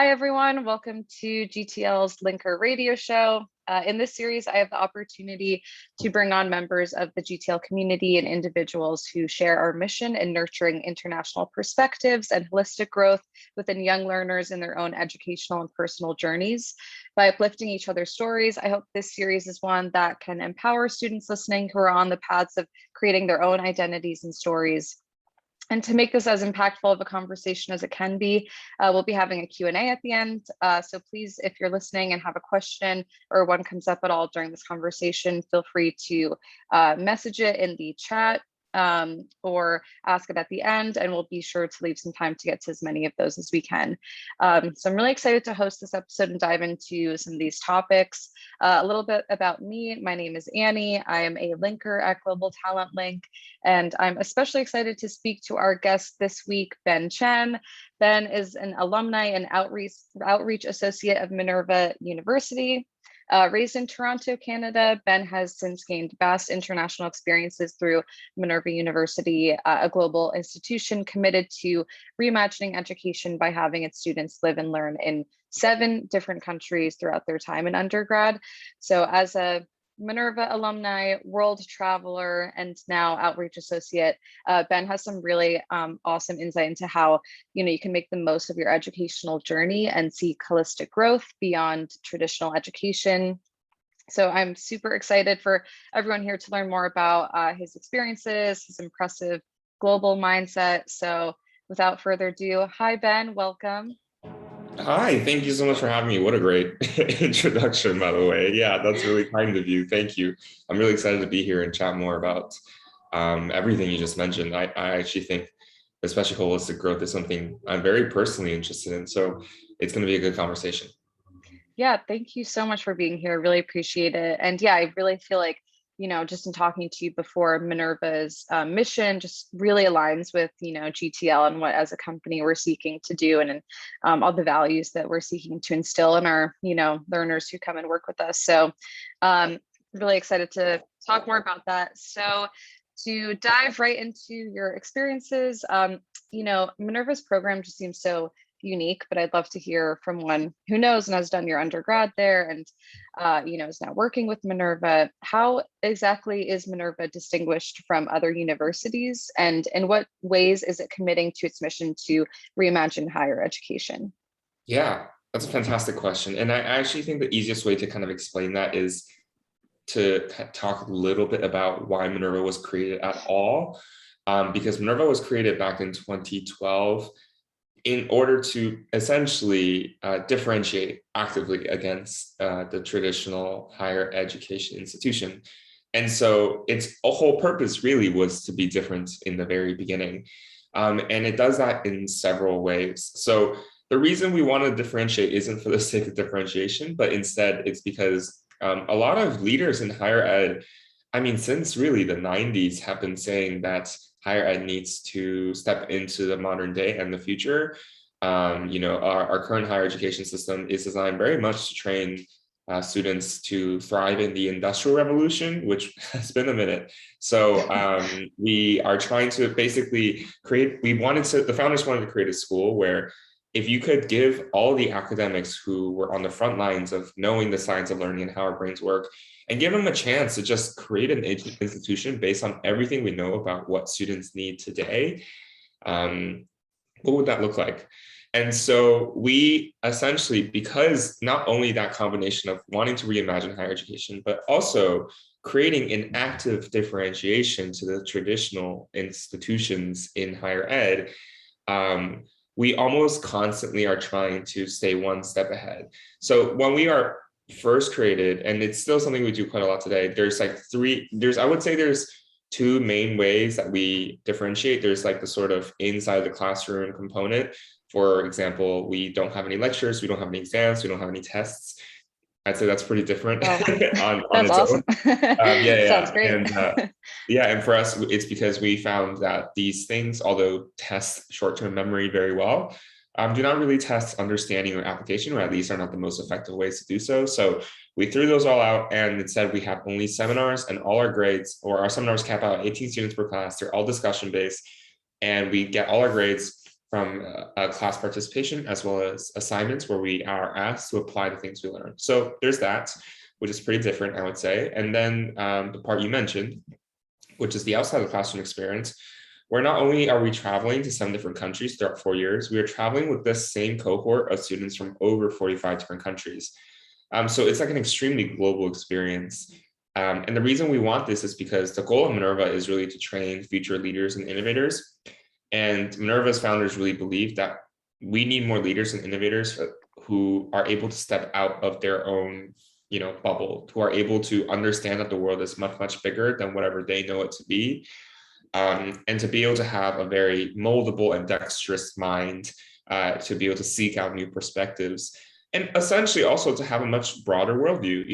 Hi, everyone. Welcome to GTL's Linker Radio Show. In this series, I have the opportunity to bring on members of the GTL community and individuals who share our mission in nurturing international perspectives and holistic growth within young learners in their own educational and personal journeys. By uplifting each other's stories, I hope this series is one that can empower students listening who are on the paths of creating their own identities and stories. And to make this as impactful of a conversation as it can be, we'll be having a Q&A at the end. So please, if you're listening and have a question or one comes up at all during this conversation, feel free to message it in the chat or ask it at the end, and we'll be sure to leave some time to get to as many of those as we can. So I'm really excited to host this episode and dive into some of these topics. A little bit about me. My name is Annie. I am a linker at Global Talent Link, and I'm especially excited to speak to our guest this week, Ben Chen. Ben is an alumni and outreach associate of Minerva University. Raised in Toronto, Canada, Ben has since gained vast international experiences through Minerva University, a global institution committed to reimagining education by having its students live and learn in 7 different countries throughout their time in undergrad. So as a Minerva alumni, world traveler, and now outreach associate, Ben has some really awesome insight into how you can make the most of your educational journey and see holistic growth beyond traditional education. So I'm super excited for everyone here to learn more about his experiences, his impressive global mindset. So without further ado, hi Ben, welcome. Hi, thank you so much for having me. What a great introduction, by the way. Yeah, that's really kind of you. Thank you. I'm really excited to be here and chat more about everything you just mentioned. I actually think especially holistic growth is something I'm very personally interested in. So it's going to be a good conversation. Yeah, thank you so much for being here. Really appreciate it. And yeah, I really feel like just in talking to you before, Minerva's mission just really aligns with, GTL and what as a company we're seeking to do, and all the values that we're seeking to instill in our, learners who come and work with us. So really excited to talk more about that. So to dive right into your experiences, Minerva's program just seems so unique, but I'd love to hear from one who knows and has done your undergrad there and is now working with Minerva. How exactly is Minerva distinguished from other universities, and in what ways is it committing to its mission to reimagine higher education? Yeah, that's a fantastic question. And I actually think the easiest way to kind of explain that is to talk a little bit about why Minerva was created at all, because Minerva was created back in 2012 in order to essentially differentiate actively against the traditional higher education institution. And so its whole purpose really was to be different in the very beginning. And it does that in several ways. So the reason we want to differentiate isn't for the sake of differentiation, but instead it's because a lot of leaders in higher ed, since really the 90s, have been saying that higher ed needs to step into the modern day and the future. Our current higher education system is designed very much to train students to thrive in the Industrial Revolution, which has been a minute. So we are trying to basically the founders wanted to create a school where if you could give all the academics who were on the front lines of knowing the science of learning and how our brains work, and give them a chance to just create an institution based on everything we know about what students need today, what would that look like? And so we essentially, because not only that combination of wanting to reimagine higher education, but also creating an active differentiation to the traditional institutions in higher ed, we almost constantly are trying to stay one step ahead. So when we are first created, and it's still something we do quite a lot today, there's I would say there's 2 main ways that we differentiate. There's like the sort of inside the classroom component. For example, we don't have any lectures, we don't have any exams, we don't have any tests. I'd say that's pretty different on That's its awesome. own. Sounds great. And for us, it's because we found that these things, although test short-term memory very well, do not really test understanding or application, or at least are not the most effective ways to do so. So we threw those all out, and instead we have only seminars, and all our grades, or our seminars cap out 18 students per class. They're all discussion based, and we get all our grades from class participation as well as assignments where we are asked to apply the things we learn. So there's that, which is pretty different, I would say. And then the part you mentioned, which is the outside of the classroom experience, where not only are we traveling to 7 different countries throughout 4 years, we are traveling with this same cohort of students from over 45 different countries. So it's like an extremely global experience. And the reason we want this is because the goal of Minerva is really to train future leaders and innovators. And Minerva's founders really believe that we need more leaders and innovators who are able to step out of their own, bubble, who are able to understand that the world is much, much bigger than whatever they know it to be. And to be able to have a very moldable and dexterous mind, to be able to seek out new perspectives, and essentially also to have a much broader worldview.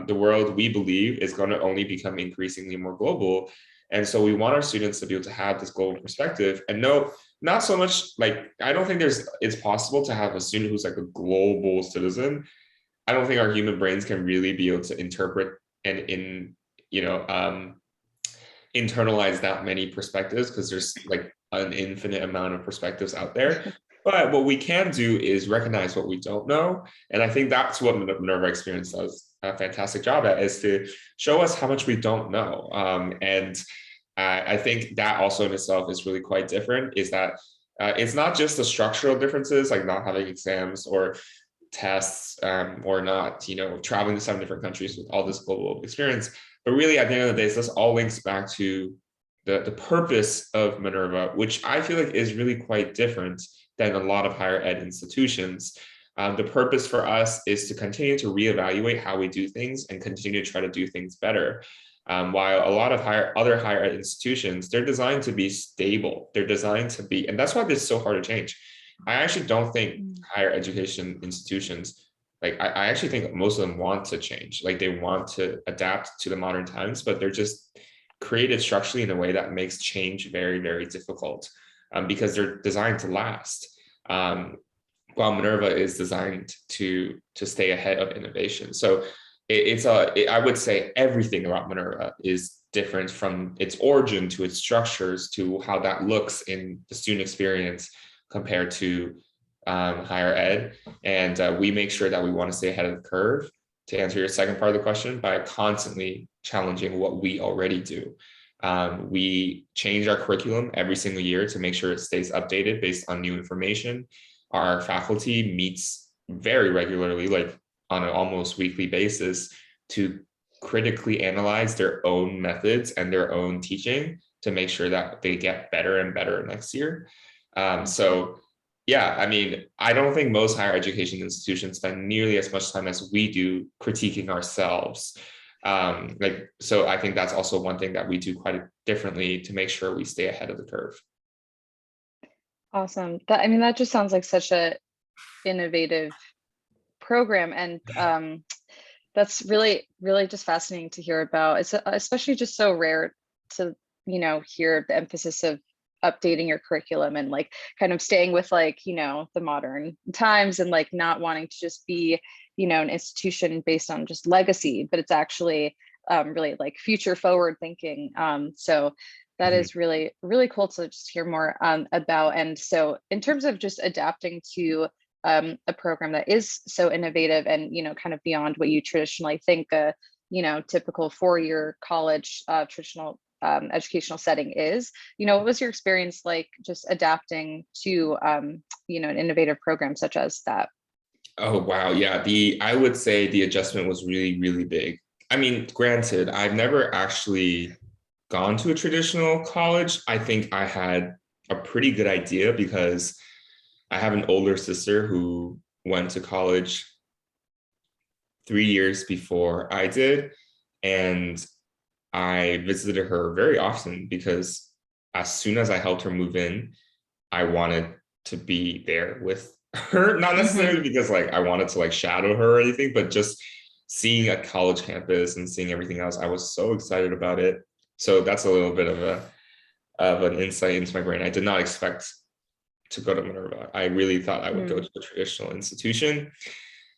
The world we believe is going to only become increasingly more global. And so we want our students to be able to have this global perspective and know, not so much I don't think it's possible to have a student who's like a global citizen. I don't think our human brains can really be able to interpret and internalize that many perspectives, because there's like an infinite amount of perspectives out there. But what we can do is recognize what we don't know. And I think that's what Minerva Experience does a fantastic job at, is to show us how much we don't know. And I think that also in itself is really quite different, is that it's not just the structural differences, like not having exams or tests, or not, traveling to 7 different countries with all this global experience. But really, at the end of the day, this all links back to the purpose of Minerva, which I feel like is really quite different than a lot of higher ed institutions. The purpose for us is to continue to reevaluate how we do things and continue to try to do things better. While a lot of other higher ed institutions, they're designed to be stable. They're designed to be, and that's why it's so hard to change. I actually don't think higher education institutions, I actually think most of them want to change. They want to adapt to the modern times, but they're just created structurally in a way that makes change very, very difficult, because they're designed to last. While Minerva is designed to stay ahead of innovation. So I would say everything about Minerva is different, from its origin to its structures to how that looks in the student experience compared to higher ed. And we make sure that we want to stay ahead of the curve, to answer your second part of the question, by constantly challenging what we already do. We change our curriculum every single year to make sure it stays updated based on new information. Our faculty meets very regularly, on an almost weekly basis, to critically analyze their own methods and their own teaching to make sure that they get better and better next year. So yeah, I don't think most higher education institutions spend nearly as much time as we do critiquing ourselves. So I think that's also one thing that we do quite differently to make sure we stay ahead of the curve. Awesome. That just sounds like such a innovative program, and that's really, really just fascinating to hear about. It's especially just so rare to hear the emphasis of updating your curriculum and kind of staying with the modern times, and not wanting to just be an institution based on just legacy, but it's actually really future forward thinking. So that is really, really cool to just hear more about. And so in terms of just adapting to a program that is so innovative and kind of beyond what you traditionally think a typical 4-year college traditional educational setting is, what was your experience like just adapting to an innovative program such as that? Oh wow, yeah, I would say the adjustment was really, really big. Granted, I've never actually gone to a traditional college. I think I had a pretty good idea because I have an older sister who went to college 3 years before I did, and I visited her very often because as soon as I helped her move in, I wanted to be there with her, not necessarily because I wanted to shadow her or anything, but just seeing a college campus and seeing everything else, I was so excited about it. So that's a little bit of an insight into my brain. I did not expect to go to Minerva. I really thought I would go to a traditional institution.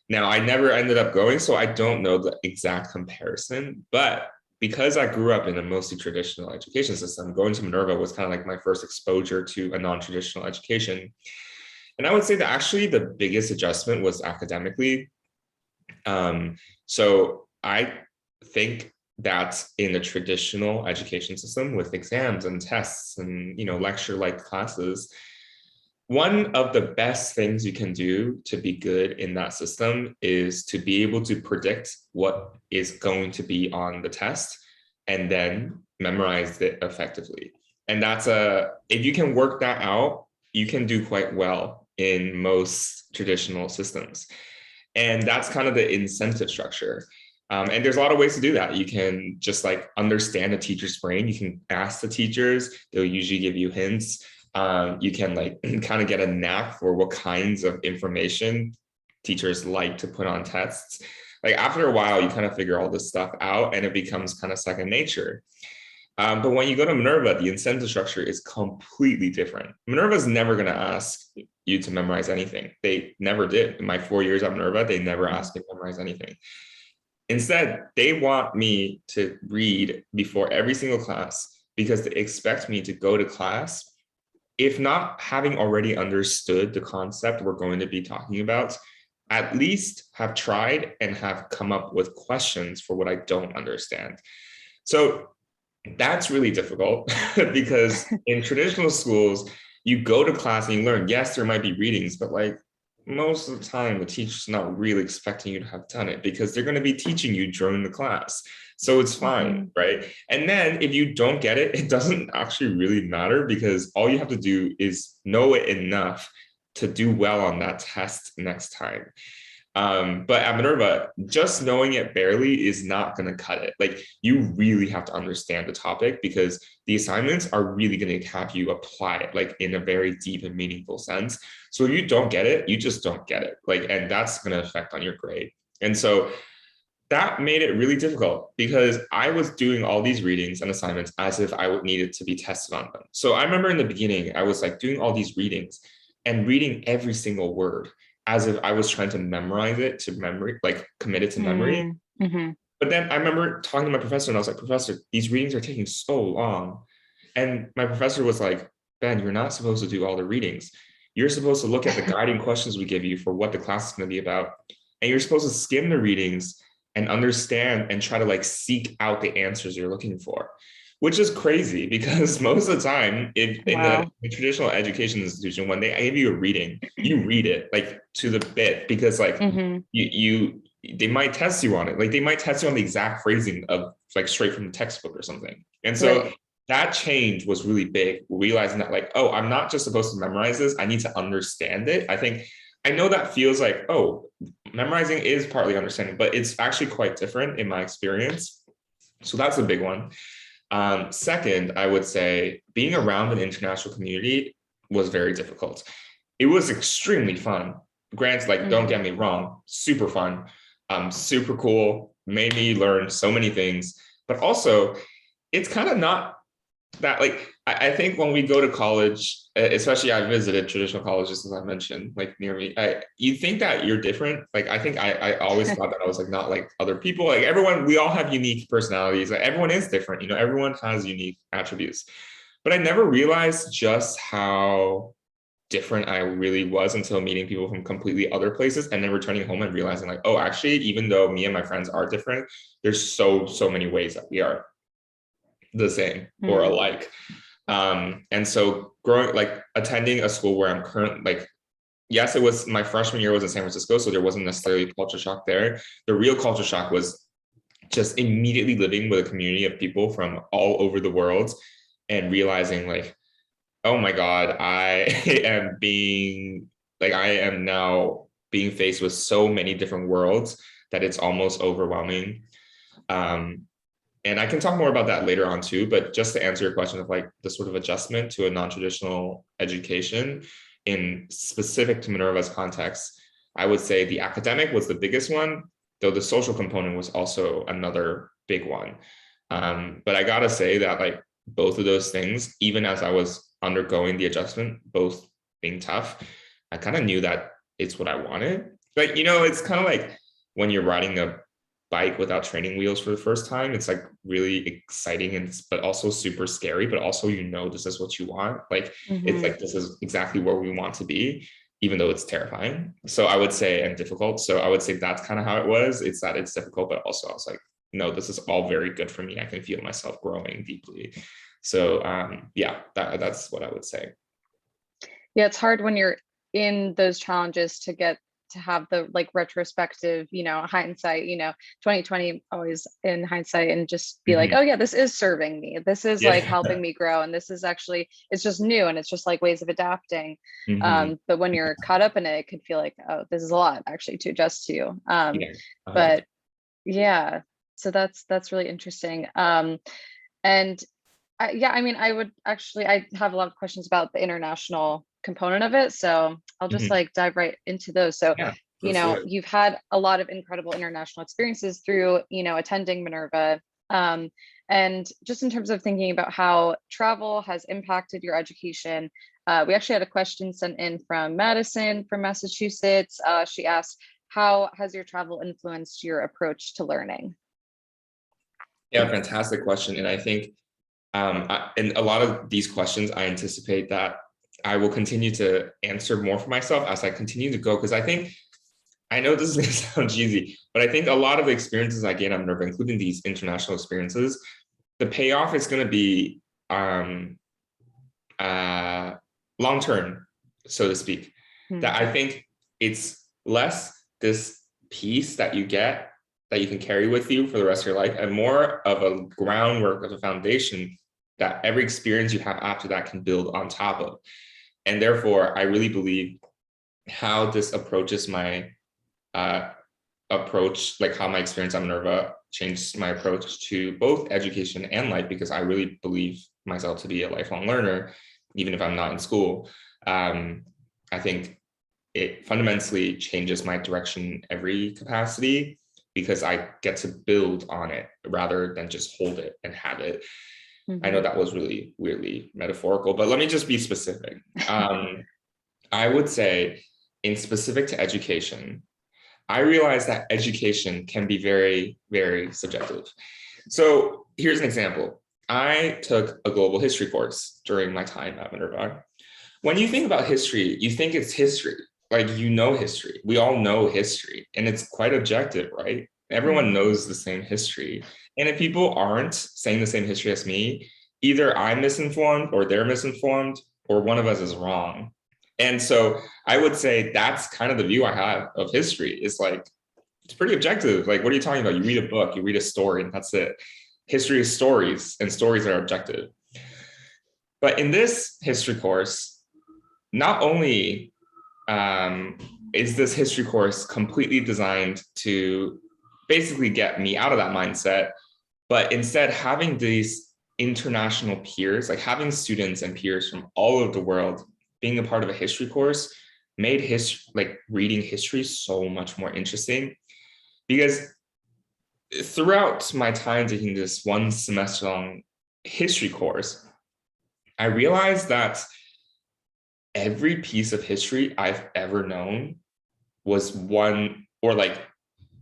Now, I never ended up going, so I don't know the exact comparison, but because I grew up in a mostly traditional education system, going to Minerva was kind of like my first exposure to a non-traditional education. And I would say that actually the biggest adjustment was academically. So I think that in the traditional education system with exams and tests and, lecture-like classes, one of the best things you can do to be good in that system is to be able to predict what is going to be on the test and then memorize it effectively. And if you can work that out, you can do quite well in most traditional systems. And that's kind of the incentive structure. And there's a lot of ways to do that. You can just like understand a teacher's brain. You can ask the teachers, they'll usually give you hints. You can like kind of get a knack for what kinds of information teachers like to put on tests. Like after a while, you kind of figure all this stuff out and it becomes kind of second nature. But when you go to Minerva, the incentive structure is completely different. Minerva is never going to ask you to memorize anything. They never did. In my 4 years at Minerva, they never asked me to memorize anything. Instead, they want me to read before every single class because they expect me to go to class, if not having already understood the concept we're going to be talking about, at least have tried and have come up with questions for what I don't understand. So that's really difficult because in traditional schools, you go to class and you learn. Yes, there might be readings, but like most of the time, the teacher's not really expecting you to have done it because they're going to be teaching you during the class. So it's fine, right? And then if you don't get it, it doesn't actually really matter because all you have to do is know it enough to do well on that test next time. But at Minerva, just knowing it barely is not going to cut it. Like you really have to understand the topic because the assignments are really going to have you apply it like in a very deep and meaningful sense. So if you don't get it, you just don't get it. Like, and that's going to affect on your grade. And so that made it really difficult because I was doing all these readings and assignments as if I would needed to be tested on them. So I remember in the beginning, I was like doing all these readings and reading every single word as if I was trying to memorize it to memory, like commit it to memory. But then I remember talking to my professor and I was like, Professor, these readings are taking so long. And my professor was like, Ben, you're not supposed to do all the readings. You're supposed to look at the guiding questions we give you for what the class is going to be about. And you're supposed to skim the readings and understand and try to like seek out the answers you're looking for, which is crazy because most of the time in the traditional education institution, when they give you a reading, you read it like to the bit because like they might test you on it. Like they might test you on the exact phrasing of like straight from the textbook or something. And so that change was really big, realizing that like, oh, I'm not just supposed to memorize this. I need to understand it. I know that feels like, oh, memorizing is partly understanding, but it's actually quite different in my experience. So that's a big one. Second, I would say being around an international community was very difficult. It was extremely fun. Granted, like, don't get me wrong, super fun, super cool, made me learn so many things, but also it's kind of not that like, I think when we go to college, especially I visited traditional colleges, as I mentioned, like near me, you think that you're different. Like, I think I always thought that I was like, not like other people, like everyone, we all have unique personalities. Like everyone is different, everyone has unique attributes, but I never realized just how different I really was until meeting people from completely other places and then returning home and realizing like, oh, actually, even though me and my friends are different, there's so many ways that we are the same or alike. And so attending a school where I'm currently yes, it was my freshman year was in San Francisco, so there wasn't necessarily culture shock there. The real culture shock was just immediately living with a community of people from all over the world and realizing like, oh my God, I am now being faced with so many different worlds that it's almost overwhelming. And I can talk more about that later on too, but just to answer your question of like the sort of adjustment to a non-traditional education in specific to Minerva's context, I would say the academic was the biggest one, though the social component was also another big one. But I gotta say that like both of those things, even as I was undergoing the adjustment, both being tough, I kind of knew that it's what I wanted. Like, it's kind of like when you're riding a bike without training wheels for the first time, it's like really exciting and but also super scary, but also, this is what you want. Like, it's like, this is exactly where we want to be, even though it's terrifying. So I would say, and difficult. So I would say that's kind of how it was. It's that it's difficult, but also I was like, no, this is all very good for me. I can feel myself growing deeply. So yeah, that's what I would say. Yeah, it's hard when you're in those challenges to have the like retrospective, hindsight, 2020 always in hindsight, and just be like, oh yeah, this is serving me. This is like helping me grow. And this is actually, it's just new, and it's just like ways of adapting. But when you're caught up in it, it could feel like, oh, this is a lot actually to adjust to. But yeah, so that's really interesting. And I have a lot of questions about the international component of it. So I'll just like dive right into those. So, you've had a lot of incredible international experiences through, attending Minerva. And just in terms of thinking about how travel has impacted your education, we actually had a question sent in from Madison from Massachusetts. She asked, how has your travel influenced your approach to learning? Yeah, fantastic question. And I think in a lot of these questions, I anticipate that I will continue to answer more for myself as I continue to go, because I know this is going to sound cheesy, but I think a lot of the experiences I gain at Minerva, including these international experiences, the payoff is going to be long-term, so to speak. That I think it's less this piece that you get that you can carry with you for the rest of your life, and more of a groundwork, of a foundation that every experience you have after that can build on top of. And therefore, I really believe how this approaches my approach, like how my experience at Minerva changed my approach to both education and life, because I really believe myself to be a lifelong learner, even if I'm not in school. I think it fundamentally changes my direction in every capacity, because I get to build on it rather than just hold it and have it. I know that was really weirdly metaphorical, but let me just be specific. I would say, in specific to education, I realize that education can be very, very subjective. So here's an example. I took a global history course during my time at Minerva. When you think about history, you think it's history. Like, history. We all know history, and it's quite objective, right? Everyone knows the same history. And if people aren't saying the same history as me, either I'm misinformed or they're misinformed, or one of us is wrong. And so I would say that's kind of the view I have of history. Is like, it's pretty objective. Like, what are you talking about? You read a book, you read a story, and that's it. History is stories, and stories are objective. But in this history course, not only is this history course completely designed to basically get me out of that mindset, but instead having these international peers, like having students and peers from all over the world being a part of a history course, made history, like reading history, so much more interesting. Because throughout my time taking this one semester long history course, I realized that every piece of history I've ever known was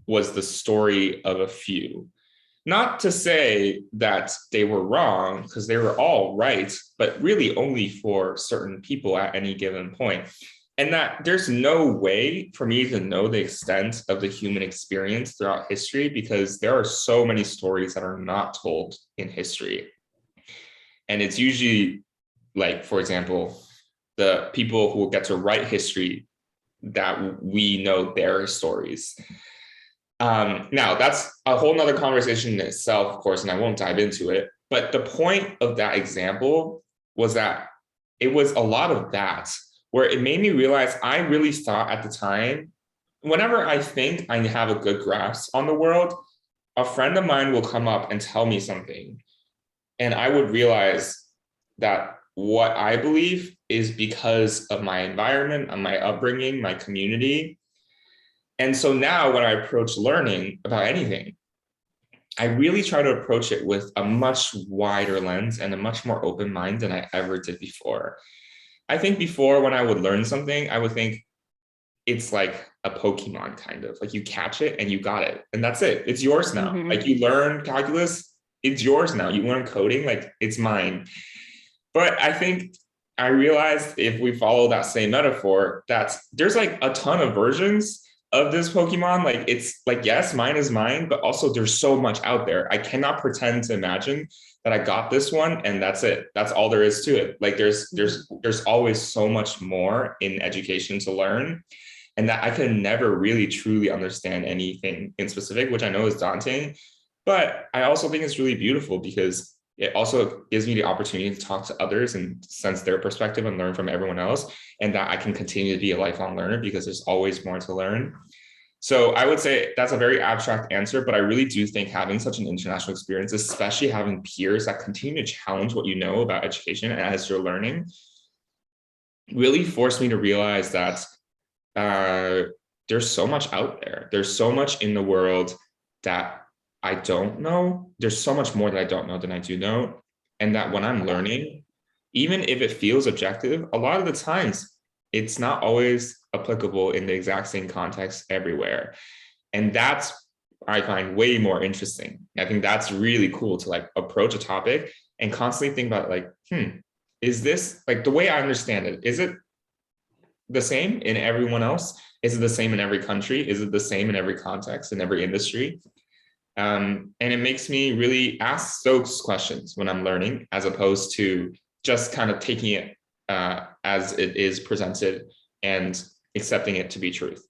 was the story of a few. Not to say that they were wrong, because they were all right, but really only for certain people at any given point. And that there's no way for me to know the extent of the human experience throughout history, because there are so many stories that are not told in history. And it's usually, like, for example, the people who get to write history that we know their stories. Now, that's a whole nother conversation in itself, of course, and I won't dive into it. But the point of that example was that it was a lot of that, where it made me realize I really thought at the time, whenever I think I have a good grasp on the world, a friend of mine will come up and tell me something. And I would realize that what I believe is because of my environment, and my upbringing, my community. And so now when I approach learning about anything, I really try to approach it with a much wider lens and a much more open mind than I ever did before. I think before, when I would learn something, I would think, it's like a Pokemon kind of, like you catch it and you got it and that's it. It's yours now. Like you learn calculus, it's yours now. You learn coding, like it's mine. But I think I realized if we follow that same metaphor, there's like a ton of versions of this Pokemon. Like it's like, yes, mine is mine, but also there's so much out there. I cannot pretend to imagine that I got this one and that's it. That's all there is to it. Like there's always so much more in education to learn, and that I could never really truly understand anything in specific, which I know is daunting. But I also think it's really beautiful because it also gives me the opportunity to talk to others and sense their perspective and learn from everyone else, and that I can continue to be a lifelong learner because there's always more to learn. So I would say that's a very abstract answer, but I really do think having such an international experience, especially having peers that continue to challenge what you know about education as you're learning, really forced me to realize that there's so much out there. There's so much in the world that I don't know. There's so much more that I don't know than I do know. And that when I'm learning, even if it feels objective, a lot of the times it's not always applicable in the exact same context everywhere. And that's, I find way more interesting. I think that's really cool to like approach a topic and constantly think about like, is this like the way I understand it? Is it the same in everyone else? Is it the same in every country? Is it the same in every context, in every industry? And it makes me really ask those questions when I'm learning, as opposed to just kind of taking it as it is presented and accepting it to be truth.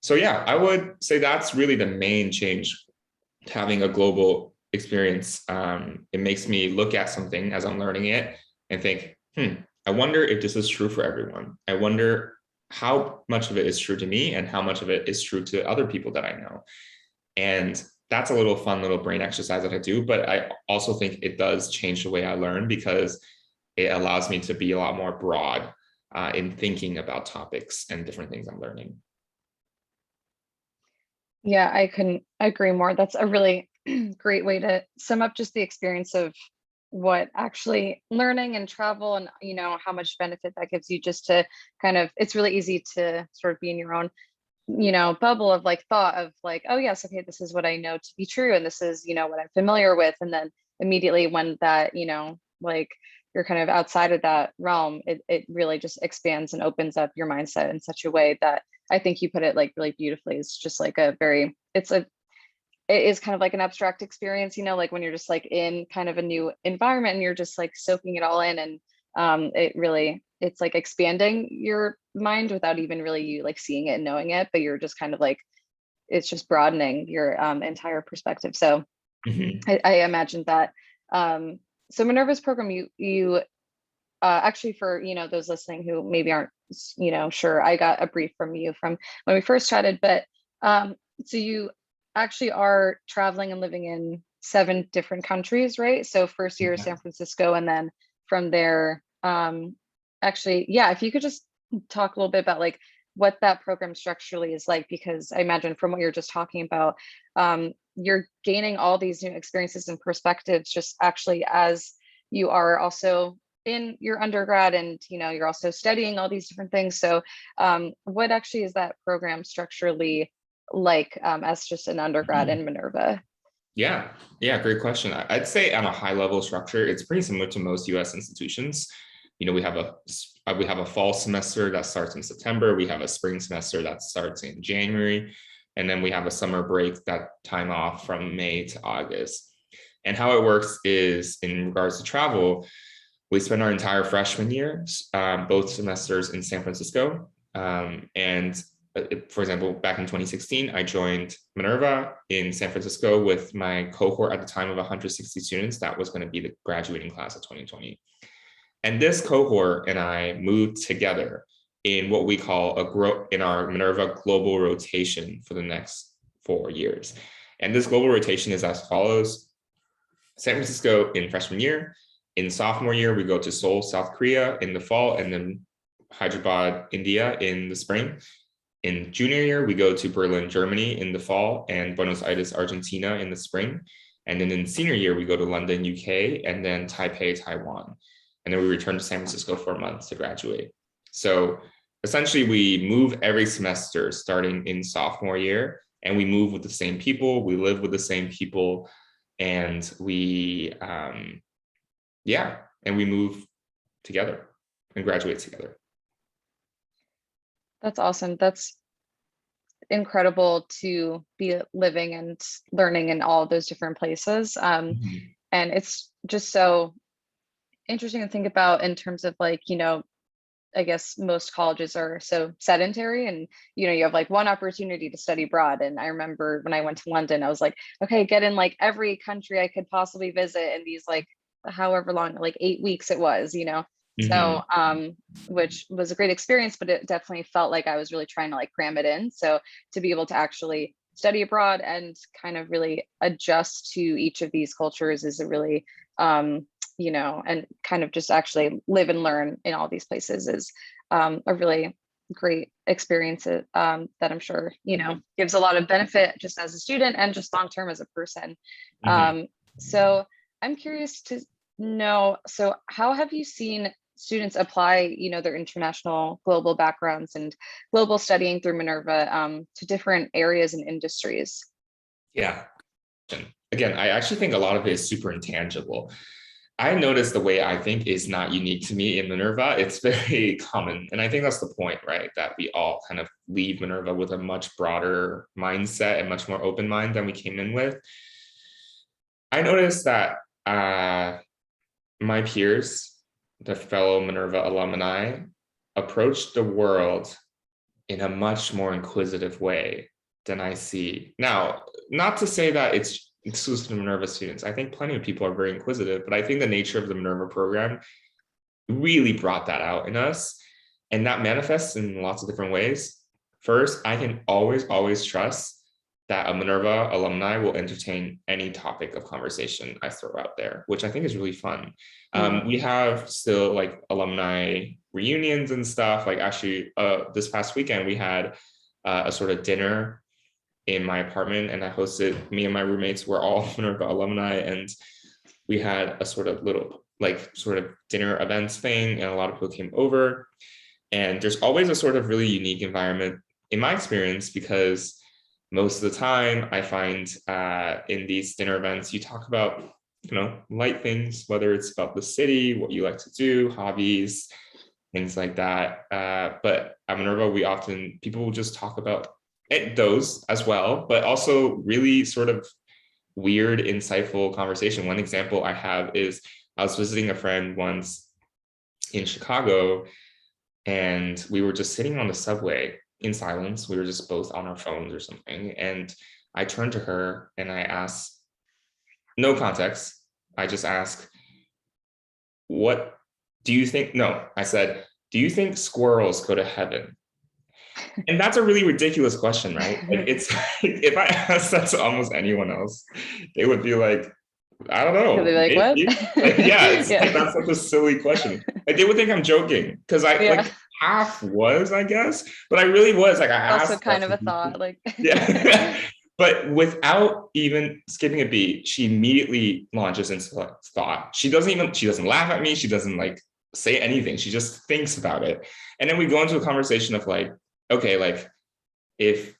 So yeah, I would say that's really the main change, having a global experience. It makes me look at something as I'm learning it and think, I wonder if this is true for everyone. I wonder how much of it is true to me and how much of it is true to other people that I know. And that's a little fun little brain exercise that I do, but I also think it does change the way I learn because it allows me to be a lot more broad in thinking about topics and different things I'm learning. Yeah, I couldn't agree more. That's a really great way to sum up just the experience of what actually learning and travel, and how much benefit that gives you, just to kind of, it's really easy to sort of be in your own bubble of like thought of like, oh yes, okay, this is what I know to be true, and this is what I'm familiar with, and then immediately when that like you're kind of outside of that realm, it really just expands and opens up your mindset in such a way that I think you put it like really beautifully. It's just like it is kind of like an abstract experience, like when you're just like in kind of a new environment and you're just like soaking it all in, and it's like expanding your mind without even really you like seeing it and knowing it, but you're just kind of like, it's just broadening your entire perspective. So I imagine that. So Minerva's program, you actually, for those listening who maybe aren't sure, I got a brief from you from when we first chatted, but so you actually are traveling and living in 7 different countries, right? So first year San Francisco, and then from there, actually, yeah, if you could just talk a little bit about like what that program structurally is like, because I imagine from what you're just talking about, you're gaining all these new experiences and perspectives just actually as you are also in your undergrad, and you're also studying all these different things. So what actually is that program structurally like as just an undergrad in Minerva? Yeah, great question. I'd say on a high level structure, it's pretty similar to most US institutions. We have a fall semester that starts in September. We have a spring semester that starts in January. And then we have a summer break, that time off from May to August. And how it works is, in regards to travel, we spend our entire freshman year, both semesters in San Francisco. And for example, back in 2016, I joined Minerva in San Francisco with my cohort at the time of 160 students. That was going to be the graduating class of 2020. And this cohort and I moved together in what we call in our Minerva global rotation for the next 4 years. And this global rotation is as follows: San Francisco in freshman year. In sophomore year, we go to Seoul, South Korea in the fall, and then Hyderabad, India in the spring. In junior year, we go to Berlin, Germany in the fall, and Buenos Aires, Argentina in the spring. And then in senior year, we go to London, UK, and then Taipei, Taiwan. And then we return to San Francisco for a month to graduate. So essentially we move every semester starting in sophomore year, and we move with the same people, we live with the same people, and we and we move together and graduate together. That's awesome. That's incredible to be living and learning in all of those different places. And it's just so interesting to think about in terms of like, you know, I guess most colleges are so sedentary, and you know, you have like one opportunity to study abroad. And I remember when I went to London, I was like, okay, get in like every country I could possibly visit in these like however long, like 8 weeks it was, you know. So which was a great experience, but it definitely felt like I was really trying to like cram it in. So to be able to actually study abroad and kind of really adjust to each of these cultures is a really you know, and kind of just actually live and learn in all these places is a really great experience that I'm sure, you know, gives a lot of benefit just as a student and just long term as a person. So I'm curious to know, so how have you seen students apply, you know, their international global backgrounds and global studying through Minerva to different areas and industries? Yeah. Again, I actually think a lot of it is super intangible. I noticed the way I think is not unique to me in Minerva. It's very common. And I think that's the point, right? That we all kind of leave Minerva with a much broader mindset and much more open mind than we came in with. I noticed that my peers, the fellow Minerva alumni, approached the world in a much more inquisitive way than I see. Now, not to say that it's exclusive to Minerva students. I think plenty of people are very inquisitive, but I think the nature of the Minerva program really brought that out in us. And that manifests in lots of different ways. First, I can always trust that a Minerva alumni will entertain any topic of conversation I throw out there, which I think is really fun. We have still like alumni reunions and stuff. Like actually this past weekend, we had a sort of dinner in my apartment, and I hosted, me and my roommates were all Minerva alumni, and we had a sort of little like sort of dinner events thing, and a lot of people came over. And there's always a sort of really unique environment in my experience, because most of the time I find in these dinner events, you talk about, you know, light things, whether it's about the city, what you like to do, hobbies, things like that. But at Minerva, people will just talk about those as well, but also really sort of weird, insightful conversation. One example I have is I was visiting a friend once in Chicago, and we were just sitting on the subway in silence. We were just both on our phones or something. And I turned to her and I asked, no context, I just asked, what do you think? No, I said, do you think squirrels go to heaven? And that's a really ridiculous question, right? Like, it's if I asked that to almost anyone else, they would be like, I don't know. They're like, what? Like, like, that's such a silly question. Like, they would think I'm joking, because I like half was, I guess, but I really was like, I asked. Also kind of a thought, like But without even skipping a beat, she immediately launches into like thought. She doesn't laugh at me. She doesn't like say anything. She just thinks about it. And then we go into a conversation of like, okay, like if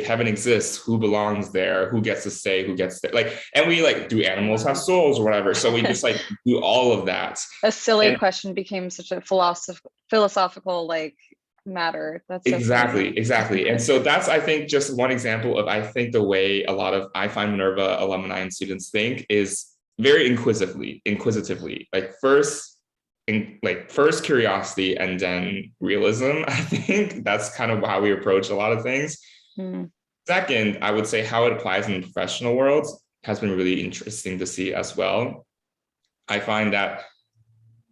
heaven exists, who belongs there? Who gets to stay? Who gets to, like, and we like, do animals have souls or whatever? So we just like do all of that. A silly question became such a philosophical like matter. That's so exactly. And so that's, I think, just one example of, I think the way I find Minerva alumni and students think is very inquisitively, like first curiosity and then realism. I think that's kind of how we approach a lot of things. Second, I would say how it applies in the professional world has been really interesting to see as well. I find that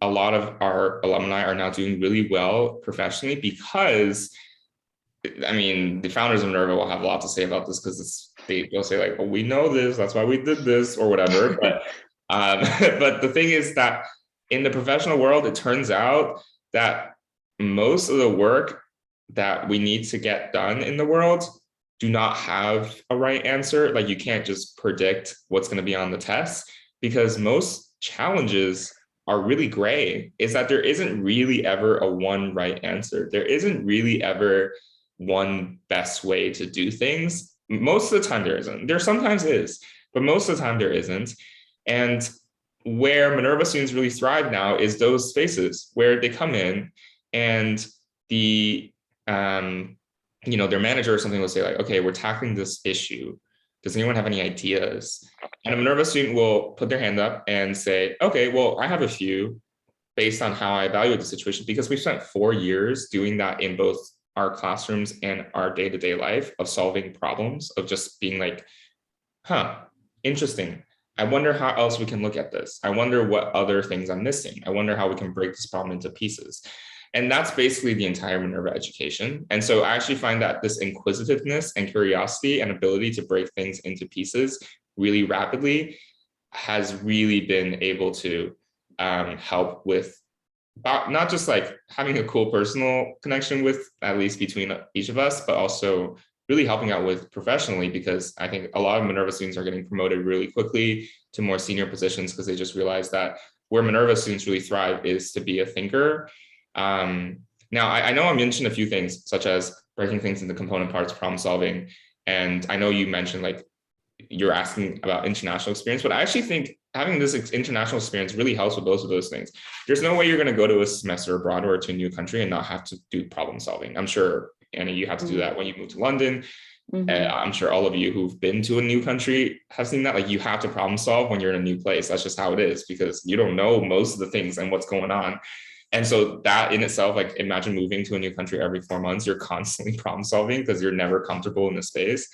a lot of our alumni are now doing really well professionally, because, I mean, the founders of Minerva will have a lot to say about this, because they'll say like, oh, we know this, that's why we did this or whatever. But but the thing is that in the professional world, it turns out that most of the work that we need to get done in the world do not have a right answer. Like, you can't just predict what's going to be on the test, because most challenges are really gray is that there isn't really ever a one right answer. There isn't really ever one best way to do things. Most of the time there isn't. There sometimes is, but most of the time there isn't. And where Minerva students really thrive now is those spaces where they come in and the their manager or something will say like, okay, we're tackling this issue. Does anyone have any ideas? And a Minerva student will put their hand up and say, okay, well, I have a few based on how I evaluate the situation, because we've spent 4 years doing that in both our classrooms and our day-to-day life of solving problems, of just being like, interesting. I wonder how else we can look at this. I wonder what other things I'm missing. I wonder how we can break this problem into pieces. And that's basically the entire Minerva education. And so I actually find that this inquisitiveness and curiosity and ability to break things into pieces really rapidly has really been able to help with not just like having a cool personal connection with, at least between each of us, but also really helping out with professionally, because I think a lot of Minerva students are getting promoted really quickly to more senior positions because they just realize that where Minerva students really thrive is to be a thinker. Now, I know I mentioned a few things, such as breaking things into component parts, problem solving. And I know you mentioned like you're asking about international experience, but I actually think having this international experience really helps with both of those things. There's no way you're going to go to a semester abroad or to a new country and not have to do problem solving. I'm sure, Annie, you have to do that when you move to London. I'm sure all of you who've been to a new country have seen that. Like, you have to problem solve when you're in a new place. That's just how it is, because you don't know most of the things and what's going on. And so that in itself, like, imagine moving to a new country every 4 months, you're constantly problem solving because you're never comfortable in the space.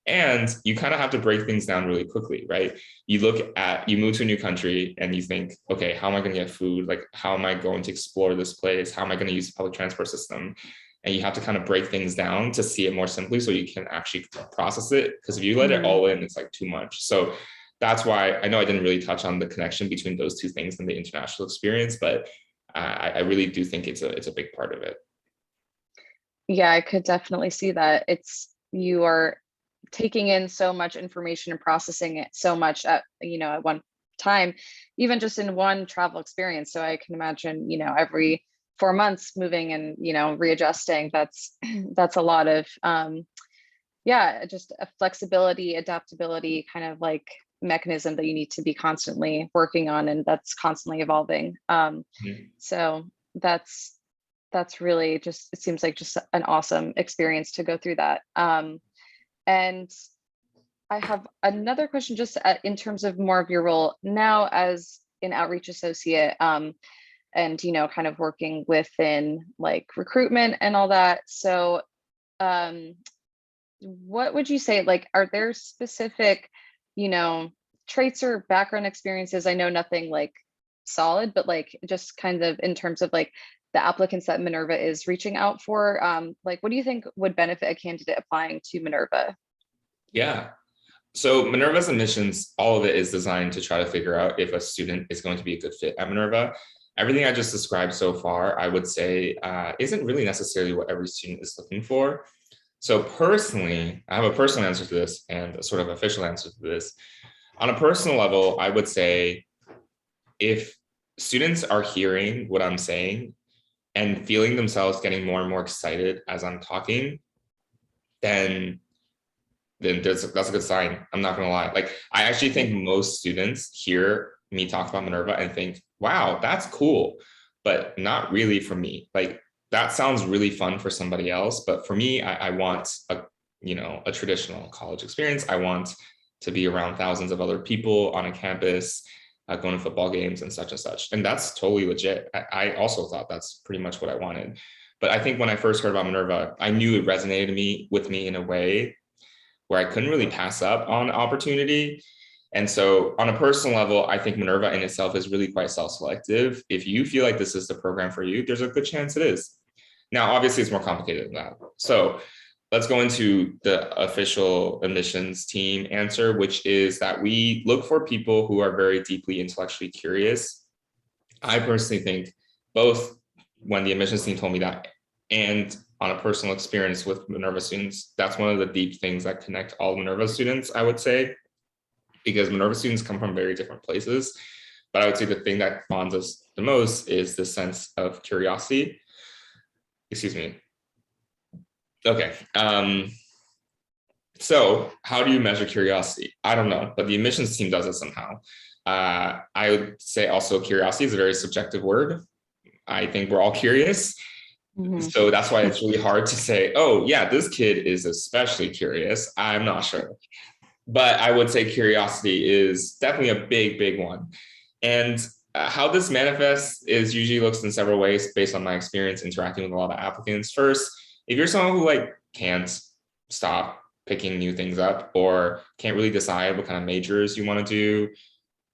And you kind of have to break things down really quickly, right? You move to a new country and you think, okay, how am I going to get food? Like, how am I going to explore this place? How am I going to use the public transport system? And you have to kind of break things down to see it more simply so you can actually process it. Because if you let it all in, it's like too much. So that's why I know I didn't really touch on the connection between those two things and the international experience, but I really do think it's a big part of it. Yeah, I could definitely see that. You are taking in so much information and processing it so much at one time, even just in one travel experience. So I can imagine, every 4 months moving and, readjusting, that's a lot of, just a flexibility, adaptability kind of like mechanism that you need to be constantly working on, and that's constantly evolving. So that's really just, it seems like just an awesome experience to go through that. And I have another question, just in terms of more of your role now as an outreach associate, and, kind of working within like recruitment and all that. So what would you say, like, are there specific, traits or background experiences? I know nothing like solid, but like just kind of in terms of like the applicants that Minerva is reaching out for, like, what do you think would benefit a candidate applying to Minerva? Yeah. So Minerva's admissions, all of it is designed to try to figure out if a student is going to be a good fit at Minerva. Everything I just described so far, I would say, isn't really necessarily what every student is looking for. So personally, I have a personal answer to this and a sort of official answer to this. On a personal level, I would say if students are hearing what I'm saying and feeling themselves getting more and more excited as I'm talking, then that's a good sign. I'm not gonna lie. Like, I actually think most students hear me talk about Minerva and think, wow, that's cool, but not really for me. Like, that sounds really fun for somebody else, but for me, I want a traditional college experience. I want to be around thousands of other people on a campus, going to football games and such and such. And that's totally legit. I also thought that's pretty much what I wanted. But I think when I first heard about Minerva, I knew it resonated with me in a way where I couldn't really pass up on opportunity. And so on a personal level, I think Minerva in itself is really quite self-selective. If you feel like this is the program for you, there's a good chance it is. Now, obviously, it's more complicated than that. So let's go into the official admissions team answer, which is that we look for people who are very deeply intellectually curious. I personally think both when the admissions team told me that and on a personal experience with Minerva students, that's one of the deep things that connect all Minerva students, I would say, because Minerva students come from very different places. But I would say the thing that bonds us the most is the sense of curiosity. Excuse me. Okay. So how do you measure curiosity? I don't know, but the admissions team does it somehow. I would say also curiosity is a very subjective word. I think we're all curious. So that's why it's really hard to say, oh yeah, this kid is especially curious. I'm not sure. But I would say curiosity is definitely a big, big one. And how this manifests is usually looks in several ways based on my experience interacting with a lot of applicants. First, if you're someone who like can't stop picking new things up or can't really decide what kind of majors you want to do,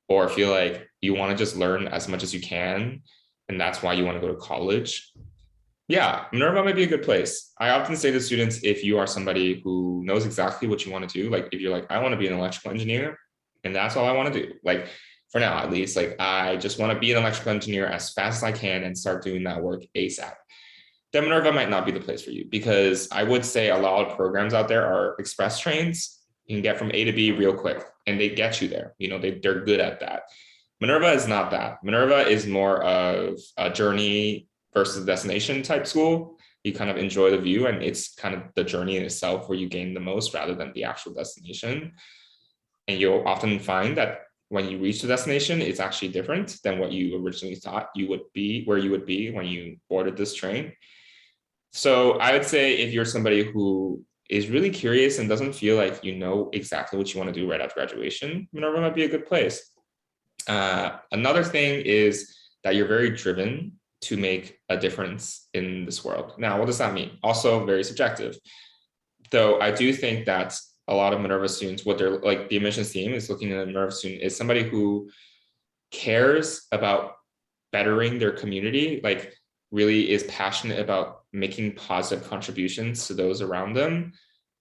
or feel like you want to just learn as much as you can, and that's why you want to go to college, yeah, Minerva might be a good place. I often say to students, if you are somebody who knows exactly what you want to do, like if you're like, I want to be an electrical engineer and that's all I want to do, like for now at least, like I just want to be an electrical engineer as fast as I can and start doing that work ASAP, then Minerva might not be the place for you, because I would say a lot of programs out there are express trains. You can get from A to B real quick and they get you there. You know, they're good at that. Minerva is not that. Minerva is more of a journey versus destination type school. You kind of enjoy the view and it's kind of the journey in itself where you gain the most rather than the actual destination. And you'll often find that when you reach the destination, it's actually different than what you originally thought you would be, where you would be when you boarded this train. So I would say if you're somebody who is really curious and doesn't feel like you know exactly what you want to do right after graduation, Minerva might be a good place. Another thing is that you're very driven to make a difference in this world. Now, what does that mean? Also very subjective. Though I do think that a lot of Minerva students, what they're like, the admissions team is looking at a Minerva student is somebody who cares about bettering their community, like really is passionate about making positive contributions to those around them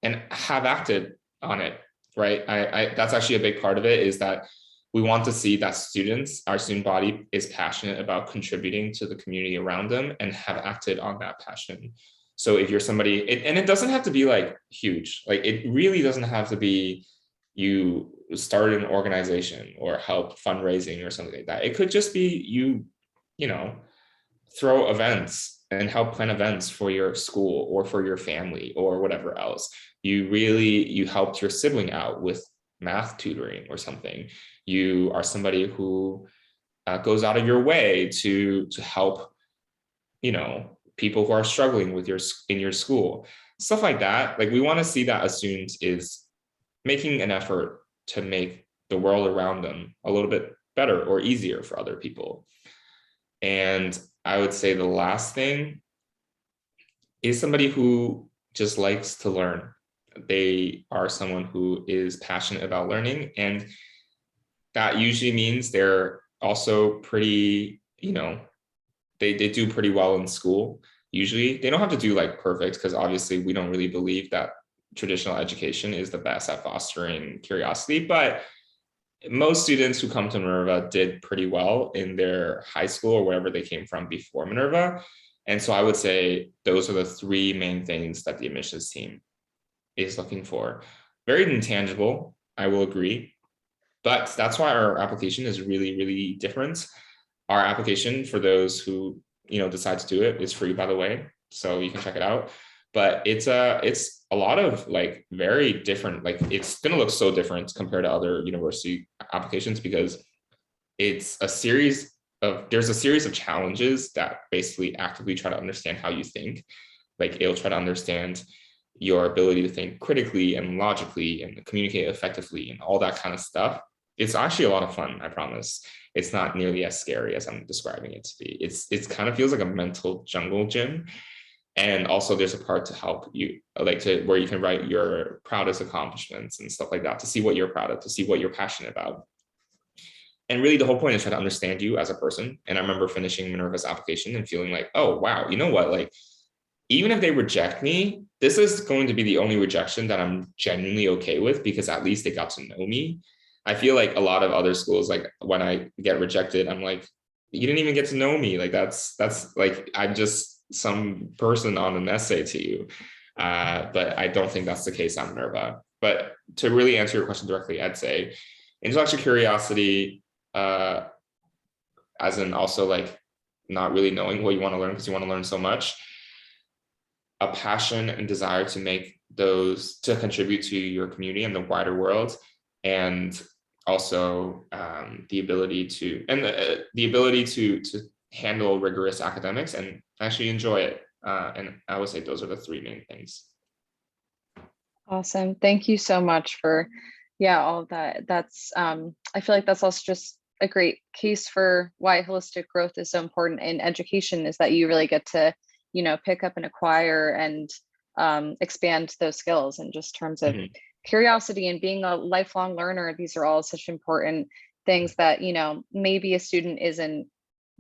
and have acted on it, right? I that's actually a big part of it, is that we want to see that students, our student body is passionate about contributing to the community around them and have acted on that passion. So if you're somebody, and it doesn't have to be like huge, like it really doesn't have to be you started an organization or help fundraising or something like that. It could just be you know, throw events and help plan events for your school or for your family or whatever else. You helped your sibling out with math tutoring or something. You are somebody who goes out of your way to help, you know, people who are struggling with in your school, stuff like that. Like we want to see that a student is making an effort to make the world around them a little bit better or easier for other people. And I would say the last thing is somebody who just likes to learn. They are someone who is passionate about learning, and that usually means they're also pretty, you know, they do pretty well in school. Usually they don't have to do like perfect, because obviously we don't really believe that traditional education is the best at fostering curiosity, but most students who come to Minerva did pretty well in their high school or wherever they came from before Minerva. And so I would say those are the three main things that the admissions team is looking for. Very intangible, I will agree, but that's why our application is really, really different. Our application, for those who, you know, decide to do it, is free, by the way, so you can check it out. But it's a lot of like very different, like it's going to look so different compared to other university applications, because it's there's a series of challenges that basically actively try to understand how you think. Like it'll try to understand your ability to think critically and logically and communicate effectively and all that kind of stuff. It's actually a lot of fun, I promise. It's not nearly as scary as I'm describing it to be. It's kind of feels like a mental jungle gym. And also there's a part to help you, like to where you can write your proudest accomplishments and stuff like that, to see what you're proud of, to see what you're passionate about. And really the whole point is try to understand you as a person. And I remember finishing Minerva's application and feeling like, oh, wow, you know what? Like, even if they reject me, this is going to be the only rejection that I'm genuinely okay with, because at least they got to know me. I feel like a lot of other schools, like when I get rejected, I'm like, you didn't even get to know me. Like that's like, I'm just some person on an essay to you. But I don't think that's the case on Minerva. But to really answer your question directly, I'd say intellectual curiosity, as in also like not really knowing what you want to learn because you want to learn so much, a passion and desire to make those, to contribute to your community and the wider world, and also the ability to, and the ability to handle rigorous academics and actually enjoy it. And I would say those are the three main things. Awesome. Thank you so much for, all of that. That's, I feel like that's also just a great case for why holistic growth is so important in education, is that you really get to, pick up and acquire and expand those skills. And just terms of curiosity and being a lifelong learner, these are all such important things that, maybe a student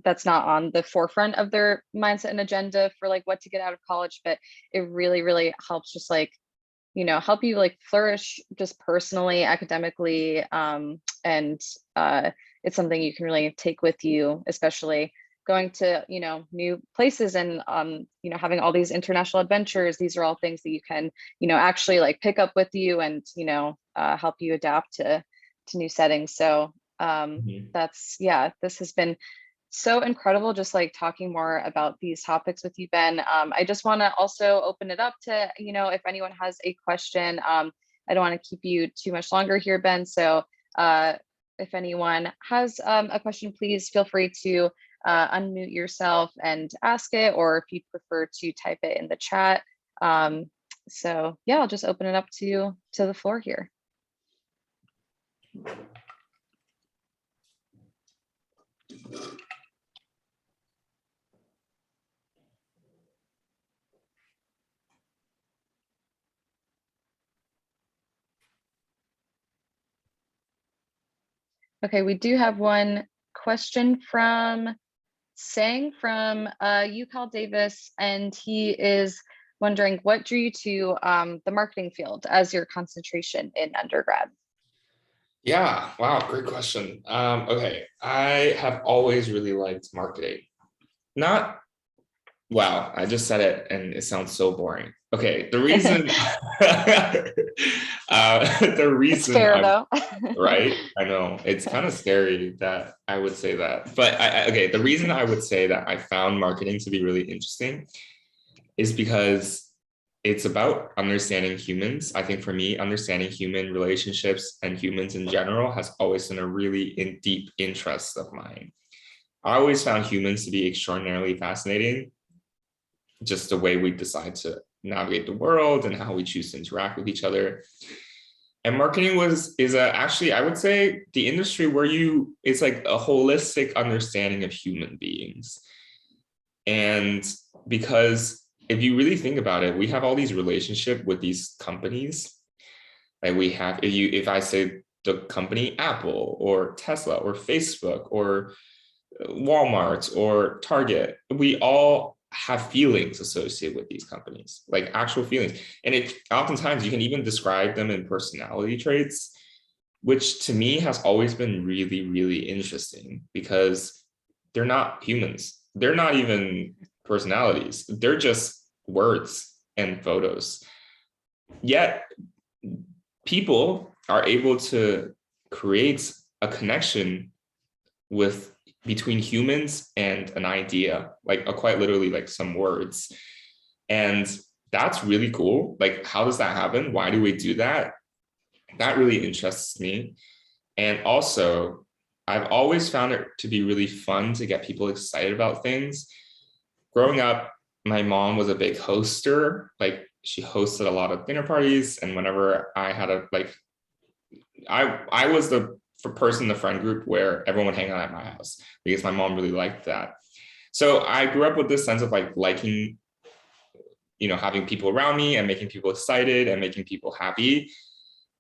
that's not on the forefront of their mindset and agenda for like what to get out of college, but it really, really helps just like, help you like flourish just personally, academically. And it's something you can really take with you, especially going to, new places and, having all these international adventures. These are all things that you can, actually like pick up with you and, help you adapt to new settings. So this has been so incredible, just like talking more about these topics with you, Ben. I just want to also open it up to, if anyone has a question. I don't want to keep you too much longer here, Ben. So if anyone has a question, please feel free to unmute yourself and ask it, or if you prefer to type it in the chat. So yeah, I'll just open it up to the floor here. Okay, we do have one question from Sang from UCal Davis, and he is wondering what drew you to the marketing field as your concentration in undergrad? Yeah, wow, great question. Okay, I have always really liked marketing. Wow, I just said it and it sounds so boring. Okay, the reason, the reason, it's fair though. Right? I know it's kind of scary that I would say that, but okay, the reason I would say that I found marketing to be really interesting is because it's about understanding humans. I think for me, understanding human relationships and humans in general has always been a really deep interest of mine. I always found humans to be extraordinarily fascinating, just the way we decide to navigate the world and how we choose to interact with each other. And marketing is actually, I would say, the industry where it's like a holistic understanding of human beings. And because if you really think about it, we have all these relationships with these companies. Like we have, if I say the company Apple or Tesla or Facebook or Walmart or Target, we all have feelings associated with these companies, like actual feelings. And oftentimes you can even describe them in personality traits, which to me has always been really, really interesting, because they're not humans. They're not even personalities. They're just words and photos. Yet people are able to create a connection between humans and an idea, like quite literally like some words. And that's really cool. Like, how does that happen? Why do we do that? That really interests me. And also, I've always found it to be really fun to get people excited about things. Growing up, my mom was a big hoster. Like, she hosted a lot of dinner parties. And whenever I had I was the person in the friend group where everyone would hang out at my house, because my mom really liked that. So I grew up with this sense of like liking, having people around me and making people excited and making people happy.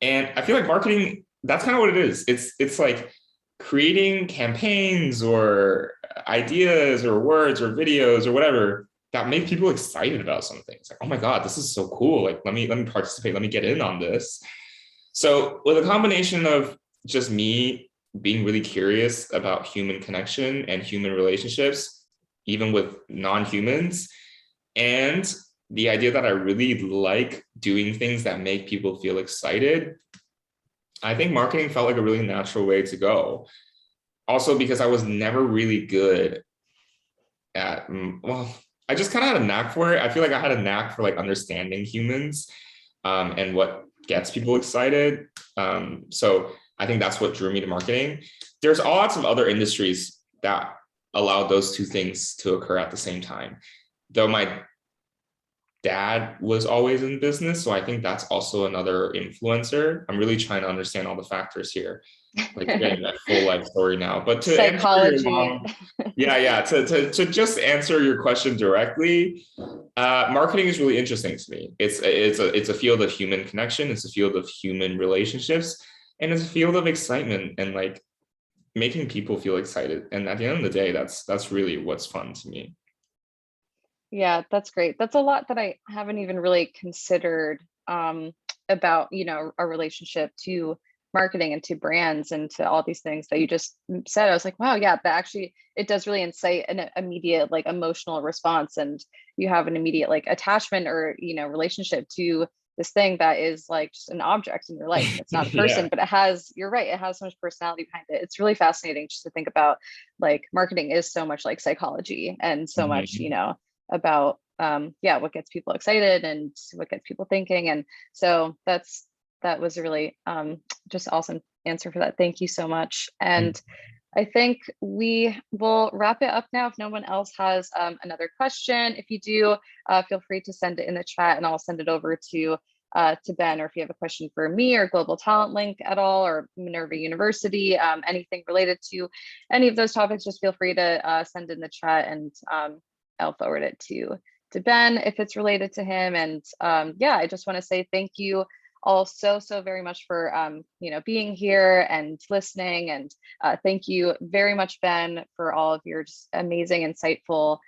And I feel like marketing, that's kind of what it is. It's like creating campaigns or ideas or words or videos or whatever that make people excited about something. It's like, oh my God, this is so cool. Like, let me participate. Let me get in on this. So with a combination of just me being really curious about human connection and human relationships, even with non-humans, and the idea that I really like doing things that make people feel excited, I think marketing felt like a really natural way to go. also because I was never really good at, well, I just kind of had a knack for it. I feel like I had a knack for like understanding humans and what gets people excited. So I think that's what drew me to marketing. There's lots of other industries that allow those two things to occur at the same time. Though my dad was always in business, so I think that's also another influencer. I'm really trying to understand all the factors here, like getting that full life story now. But to Psychology. to just answer your question directly, marketing is really interesting to me. It's a field of human connection. It's a field of human relationships, and it's a field of excitement and like making people feel excited. And at the end of the day, that's really what's fun to me. Yeah, that's great. That's a lot that I haven't even really considered about, our relationship to marketing and to brands and to all these things that you just said. I was like, wow, yeah, that actually, it does really incite an immediate like emotional response, and you have an immediate like attachment or, relationship to this thing that is like just an object in your life. And it's not a person, Yeah. but you're right, it has so much personality behind it. It's really fascinating just to think about like marketing is so much like psychology and so much, Mhm. about what gets people excited and what gets people thinking. And so that was a really just awesome answer for that. Thank you so much. And I think we will wrap it up now. If no one else has another question, if you do, feel free to send it in the chat and I'll send it over to Ben, or if you have a question for me or Global Talent Link at all, or Minerva University, anything related to any of those topics, just feel free to send in the chat, and I'll forward it to Ben if it's related to him. And I just want to say thank you all so very much for being here and listening. And thank you very much, Ben, for all of your just amazing, insightful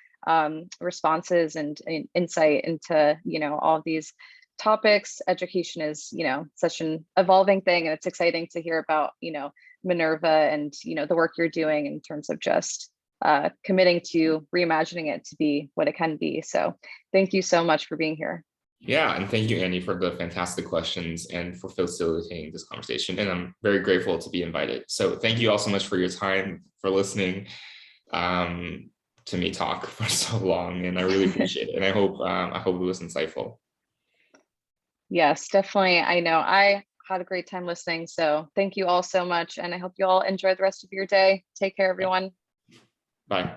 responses and insight into all of these topics. Education is such an evolving thing, and it's exciting to hear about Minerva and the work you're doing in terms of just committing to reimagining it to be what it can be. So thank you so much for being here. Yeah, and thank you, Annie, for the fantastic questions and for facilitating this conversation. And I'm very grateful to be invited. So thank you all so much for your time, for listening to me talk for so long. And I really appreciate it. And I hope it was insightful. Yes, definitely. I know I had a great time listening. So thank you all so much. And I hope you all enjoy the rest of your day. Take care, everyone. Bye.